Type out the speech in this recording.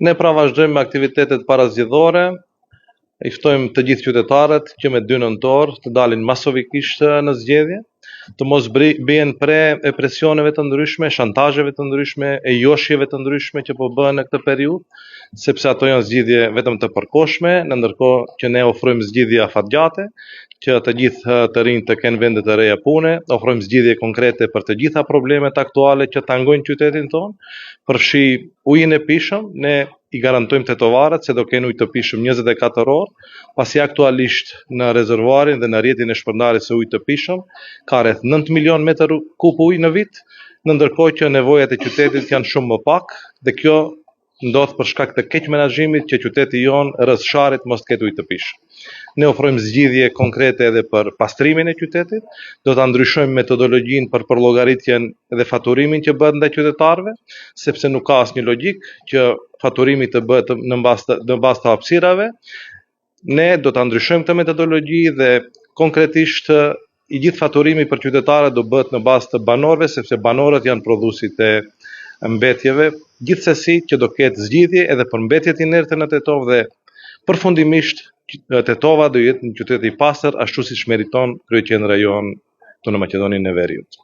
Ne pra vazhdojmë me aktivitetet parazgjedhore. I ftojmë të gjithë qytetarët që me 2 nëntor të dalin masovikisht në zgjedhje, të mos bien pre e presioneve të ndryshme, shantazheve të ndryshme, e joshjeve të ndryshme që po bëhen në këtë periudhë, sepse ato janë zgjidhje vetëm të përkohshme, në ndërkohë që ne ofrojmë zgjidhje afatgjate, që të gjithë të rinjtë të kenë vende të reja pune, ofrojmë zgjidhje konkrete për të gjitha problemet aktuale që tangojnë qytetin tonë, përfshi ujin e pishëm, ne i garantojmë tetovarët se do kenë ujë të pishëm 24 orë, pasi aktualisht në rezervuarin dhe në rrjetin e shpërndarjes së ujit të pishëm ka rreth 9 milion metër kub ujë në vit, në ndërkohë që nevojat e qytetit janë shumë më pak, dhe kjo ndodh për shkak të keq menaxhimit që qyteti jonë rreth sharit mos ketë ujë të pishëm. Ne ofrojmë zgjidhje konkrete edhe për pastrimin e qytetit, do ta ndryshojmë metodologjinë për përllogaritjen dhe faturimin që bëhet ndaj qytetarëve, sepse nuk ka asnjë logjik që faturimi të bëhet në bazë të hapësirave. Ne do ta ndryshojmë këtë metodologji dhe konkretisht i gjithë faturimi për qytetarët do bëhet në bazë të banorëve, sepse banorët janë prodhuesit e mbetjeve, gjithsesi që do ketë zgjidhje edhe për mbetjet inerte në Tetov dhe përfundimisht Tetova do jetë një qytet i pastër ashtu siç meriton kryeqendra jonë këtu në Maqedoninë e Veriut.